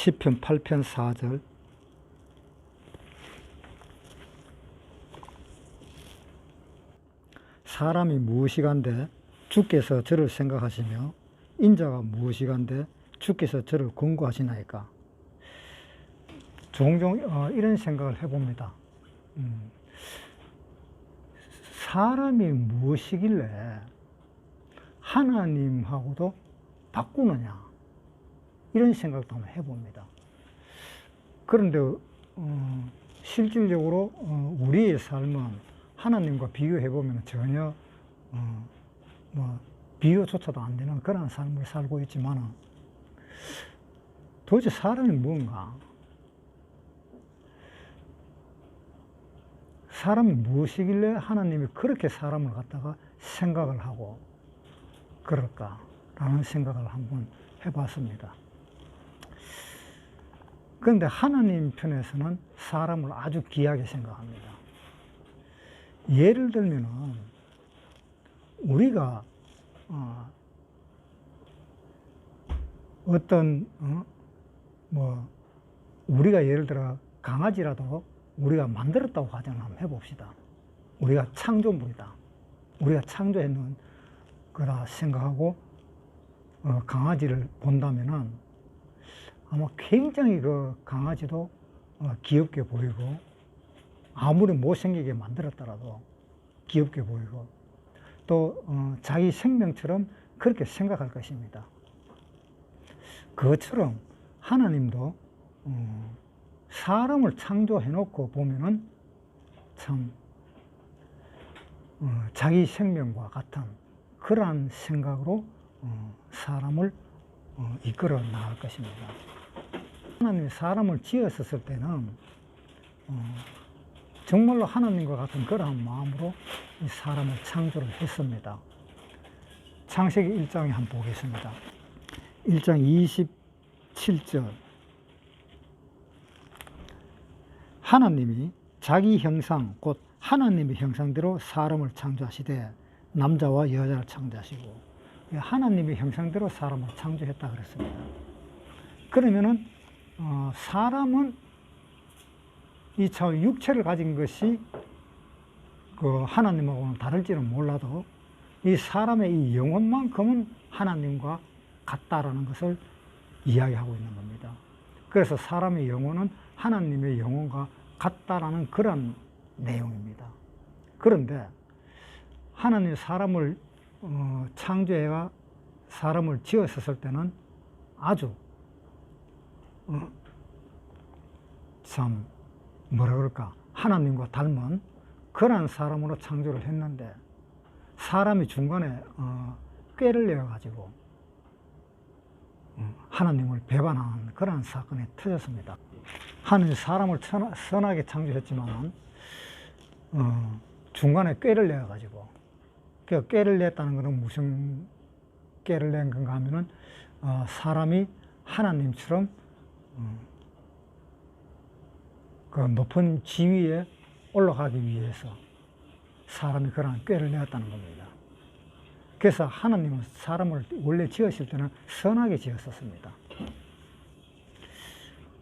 시편 8편 4절. 사람이 무엇이간데 주께서 저를 생각하시며 인자가 무엇이간데 주께서 저를 권고하시나이까. 종종 이런 생각을 해봅니다. 사람이 무엇이길래 하나님하고도 바꾸느냐, 이런 생각도 한번 해봅니다. 그런데 실질적으로 우리의 삶은 하나님과 비교해보면 전혀 비교조차도 안 되는 그런 삶을 살고 있지만, 도대체 사람이 뭔가, 사람이 무엇이길래 하나님이 그렇게 사람을 갖다가 생각을 하고 그럴까라는 생각을 한번 해봤습니다. 그런데 하나님 편에서는 사람을 아주 귀하게 생각합니다. 예를 들면은 우리가 우리가 예를 들어 강아지라도 우리가 만들었다고 가정을 한번 해봅시다. 우리가 창조물이다, 우리가 창조했는 거라 생각하고 강아지를 본다면은 아마 굉장히 그 강아지도 귀엽게 보이고, 아무리 못생기게 만들었더라도 귀엽게 보이고, 또 자기 생명처럼 그렇게 생각할 것입니다. 그것처럼 하나님도 사람을 창조해 놓고 보면은 참 자기 생명과 같은 그러한 생각으로 사람을 이끌어 나갈 것입니다. 하나님이 사람을 지었을 때는 정말로 하나님과 같은 그러한 마음으로 이 사람을 창조를 했습니다. 창세기 1장에 한번 보겠습니다. 1장 27절. 하나님이 자기 형상 곧 하나님의 형상대로 사람을 창조하시되 남자와 여자를 창조하시고, 하나님의 형상대로 사람을 창조했다 그랬습니다. 그러면은 사람은 이 육체를 가진 것이 그 하나님하고는 다를지는 몰라도 이 사람의 이 영혼만큼은 하나님과 같다라는 것을 이야기하고 있는 겁니다. 그래서 사람의 영혼은 하나님의 영혼과 같다라는 그런 내용입니다. 그런데 하나님이 사람을 창조해가 사람을 지었을 때는 아주 참 뭐라 그럴까, 하나님과 닮은 그러한 사람으로 창조를 했는데, 사람이 중간에 꾀를 내어가지고 하나님을 배반하는 그러한 사건이 터졌습니다. 하나님이 사람을 선하게 창조했지만 중간에 꾀를 내어가지고, 그 꾀를 냈다는 것은 무슨 꾀를 낸 건가 하면은 사람이 하나님처럼 그 높은 지위에 올라가기 위해서 사람이 그런 꾀를 내었다는 겁니다. 그래서 하나님은 사람을 원래 지으실 때는 선하게 지었었습니다.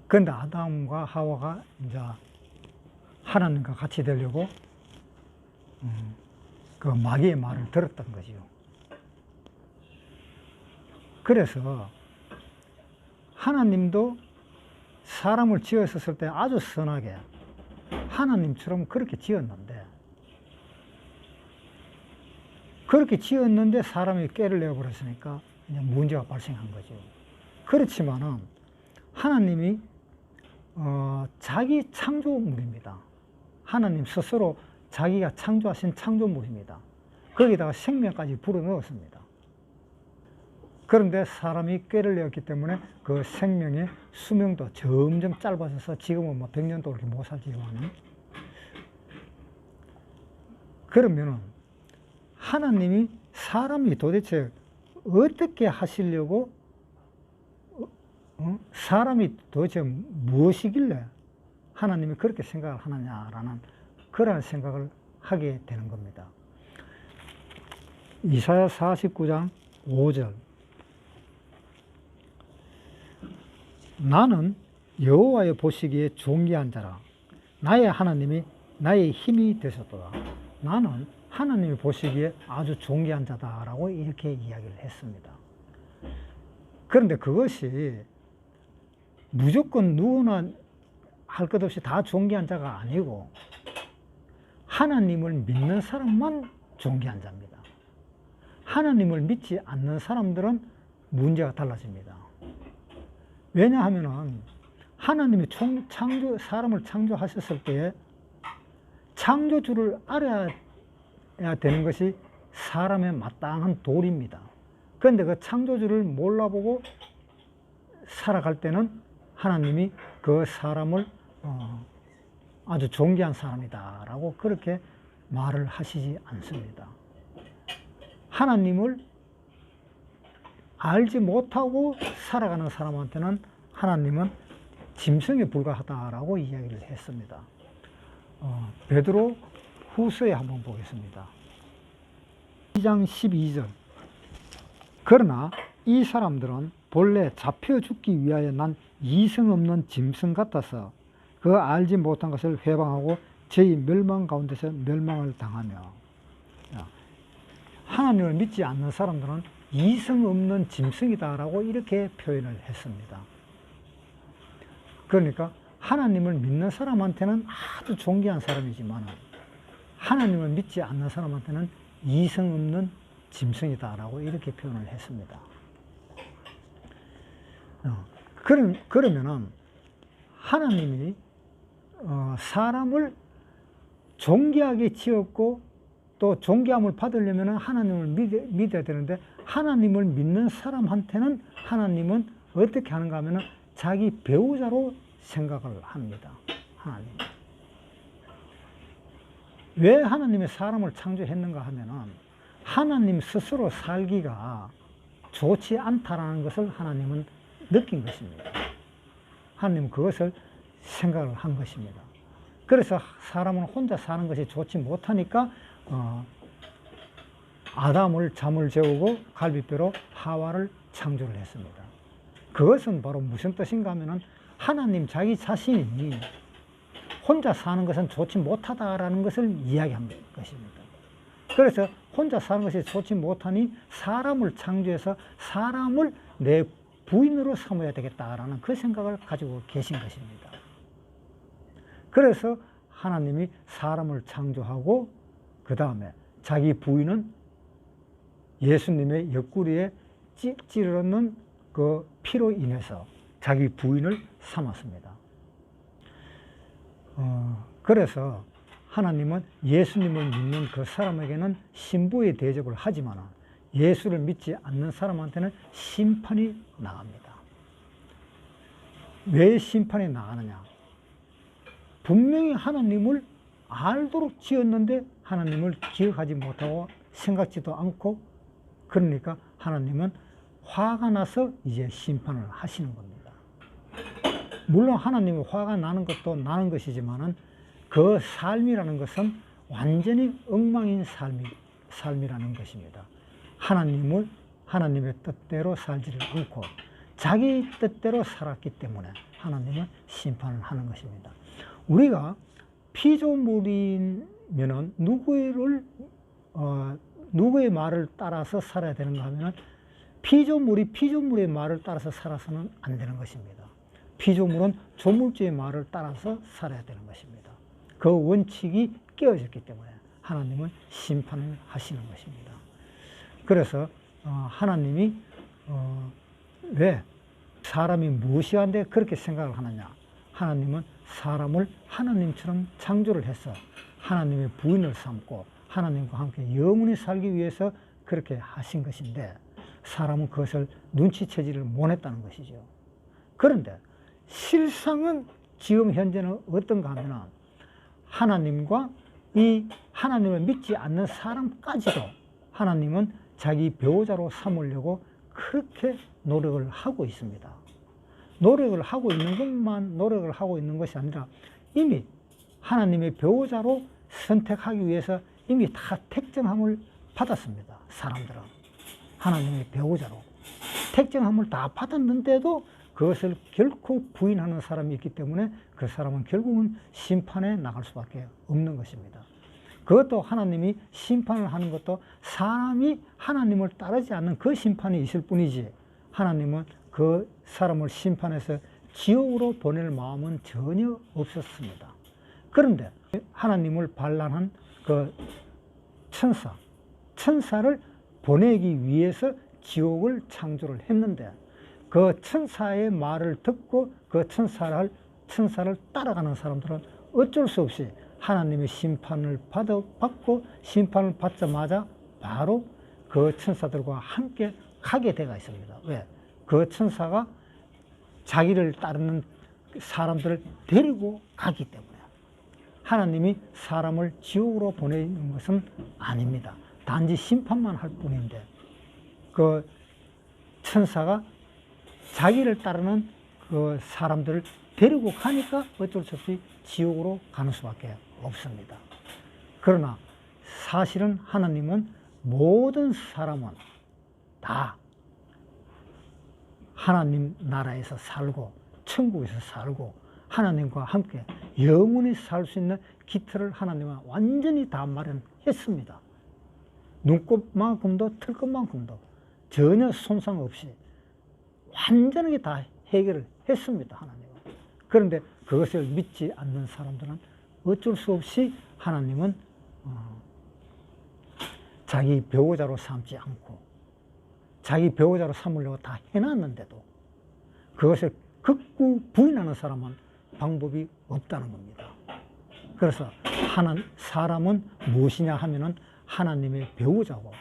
그런데 아담과 하와가 이제 하나님과 같이 되려고 그 마귀의 말을 들었던 거지요. 그래서 하나님도 사람을 지었을 때 아주 선하게 하나님처럼 그렇게 지었는데, 그렇게 지었는데 사람이 꾀를 내어버렸으니까 이제 문제가 발생한 거죠. 그렇지만은 하나님이 자기 창조물입니다. 하나님 스스로 자기가 창조하신 창조물입니다. 거기다가 생명까지 불어넣었습니다. 그런데 사람이 꾀를 내었기 때문에 그 생명의 수명도 점점 짧아져서 지금은 뭐 100년도 그렇게 못 살지만은, 그러면은 하나님이 사람이 도대체 어떻게 하시려고, 사람이 도대체 무엇이길래 하나님이 그렇게 생각을 하느냐라는 그런 생각을 하게 되는 겁니다. 이사야 49장 5절. 나는 여호와의 보시기에 존귀한 자라. 나의 하나님이 나의 힘이 되셨도다. 나는 하나님이 보시기에 아주 존귀한 자다라고 이렇게 이야기를 했습니다. 그런데 그것이 무조건 누구나 할 것 없이 다 존귀한 자가 아니고 하나님을 믿는 사람만 존귀한 자입니다. 하나님을 믿지 않는 사람들은 문제가 달라집니다. 왜냐하면 하나님이 사람을 창조하셨을 때에 창조주를 알아야 되는 것이 사람의 마땅한 도리입니다. 그런데 그 창조주를 몰라보고 살아갈 때는 하나님이 그 사람을 아주 존귀한 사람이다라고 그렇게 말을 하시지 않습니다. 하나님을 알지 못하고 살아가는 사람한테는 하나님은 짐승에 불과하다라고 이야기를 했습니다. 베드로 후서에 한번 보겠습니다. 2장 12절. 그러나 이 사람들은 본래 잡혀 죽기 위하여 난 이성 없는 짐승 같아서 그 알지 못한 것을 회방하고 저희 멸망 가운데서 멸망을 당하며, 하나님을 믿지 않는 사람들은 이성 없는 짐승이다라고 이렇게 표현을 했습니다. 그러니까 하나님을 믿는 사람한테는 아주 존귀한 사람이지만 하나님을 믿지 않는 사람한테는 이성 없는 짐승이다라고 이렇게 표현을 했습니다. 그러면은 하나님이 사람을 존귀하게 지었고 또 존귀함을 받으려면 하나님을 믿어야 되는데 하나님을 믿는 사람한테는 하나님은 어떻게 하는가 하면 자기 배우자로 생각을 합니다. 하나님. 왜 하나님이 사람을 창조했는가 하면은 하나님 스스로 살기가 좋지 않다라는 것을 하나님은 느낀 것입니다. 하나님은 그것을 생각을 한 것입니다. 그래서 사람은 혼자 사는 것이 좋지 못하니까 아담을 잠을 재우고 갈비뼈로 하와를 창조를 했습니다. 그것은 바로 무슨 뜻인가 하면은 하나님 자기 자신이 혼자 사는 것은 좋지 못하다라는 것을 이야기한 것입니다. 그래서 혼자 사는 것이 좋지 못하니 사람을 창조해서 사람을 내 부인으로 삼아야 되겠다라는 그 생각을 가지고 계신 것입니다. 그래서 하나님이 사람을 창조하고 그 다음에 자기 부인은 예수님의 옆구리에 찌르는 그 피로 인해서 자기 부인을 삼았습니다. 그래서 하나님은 예수님을 믿는 그 사람에게는 신부의 대접을 하지만 예수를 믿지 않는 사람한테는 심판이 나갑니다. 왜 심판이 나가느냐? 분명히 하나님을 알도록 지었는데 하나님을 기억하지 못하고 생각지도 않고, 그러니까 하나님은 화가 나서 이제 심판을 하시는 겁니다. 물론 하나님이 화가 나는 것도 나는 것이지만은 그 삶이라는 것은 완전히 엉망인 삶이라는 것입니다. 하나님의 뜻대로 살지를 않고 자기 뜻대로 살았기 때문에 하나님은 심판을 하는 것입니다. 우리가 피조물이면은 누구의 말을 따라서 살아야 되는가 하면은 피조물의 말을 따라서 살아서는 안 되는 것입니다. 피조물은 조물주의 말을 따라서 살아야 되는 것입니다. 그 원칙이 깨어졌기 때문에 하나님은 심판을 하시는 것입니다. 그래서 하나님이 왜 사람이 무엇이한데 그렇게 생각을 하느냐? 하나님은 사람을 하나님처럼 창조를 해서 하나님의 부인을 삼고 하나님과 함께 영원히 살기 위해서 그렇게 하신 것인데 사람은 그것을 눈치채지를 못했다는 것이죠. 그런데 실상은 지금 현재는 어떤가 하면 하나님과 이 하나님을 믿지 않는 사람까지도 하나님은 자기 배우자로 삼으려고 그렇게 노력을 하고 있습니다. 노력을 하고 있는 것이 아니라 이미 하나님의 배우자로 선택하기 위해서 이미 다 택정함을 받았습니다. 사람들은 하나님의 배우자로 택정함을 다 받았는데도 그것을 결코 부인하는 사람이 있기 때문에 그 사람은 결국은 심판에 나갈 수밖에 없는 것입니다. 그것도 하나님이 심판을 하는 것도 사람이 하나님을 따르지 않는 그 심판이 있을 뿐이지, 하나님은 그 사람을 심판해서 지옥으로 보낼 마음은 전혀 없었습니다. 그런데 하나님을 반란한 그 천사를 보내기 위해서 지옥을 창조를 했는데, 그 천사의 말을 듣고 그 천사를 따라가는 사람들은 어쩔 수 없이 하나님의 심판을 받고, 심판을 받자마자 바로 그 천사들과 함께 가게 되어 있습니다. 왜? 그 천사가 자기를 따르는 사람들을 데리고 가기 때문에. 하나님이 사람을 지옥으로 보내는 것은 아닙니다. 단지 심판만 할 뿐인데, 그 천사가 자기를 따르는 그 사람들을 데리고 가니까 어쩔 수 없이 지옥으로 가는 수밖에 없습니다. 그러나 사실은 하나님은 모든 사람은 다 하나님 나라에서 살고 천국에서 살고 하나님과 함께 영원히 살 수 있는 기틀을 하나님은 완전히 다 마련했습니다. 눈곱만큼도 틀것만큼도 전혀 손상 없이 완전하게 다 해결을 했습니다, 하나님은. 그런데 그것을 믿지 않는 사람들은 어쩔 수 없이 하나님은 자기 배우자로 삼지 않고, 자기 배우자로 삼으려고 다 해놨는데도 그것을 극구 부인하는 사람은 방법이 없다는 겁니다. 그래서 사람은 무엇이냐 하면은 하나님의 배우자고,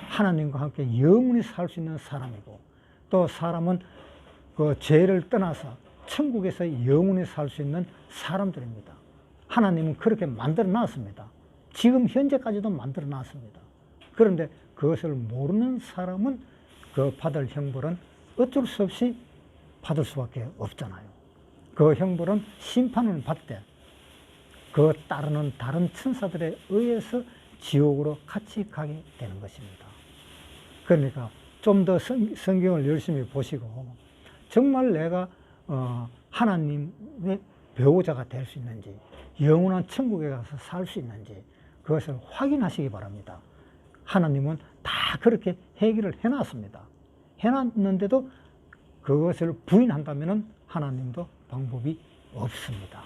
하나님과 함께 영원히 살 수 있는 사람이고, 또 사람은 그 죄를 떠나서 천국에서 영원히 살 수 있는 사람들입니다. 하나님은 그렇게 만들어 놨습니다. 지금 현재까지도 만들어 놨습니다. 그런데 그것을 모르는 사람은 그 받을 형벌은 어쩔 수 없이 받을 수밖에 없잖아요. 그 형벌은 심판을 받되 그 따르는 다른 천사들에 의해서 지옥으로 같이 가게 되는 것입니다. 그러니까 좀 더 성경을 열심히 보시고 정말 내가 하나님의 배우자가 될 수 있는지, 영원한 천국에 가서 살 수 있는지 그것을 확인하시기 바랍니다. 하나님은 다 그렇게 해결을 해놨습니다. 해놨는데도 그것을 부인한다면 하나님도 방법이 없습니다.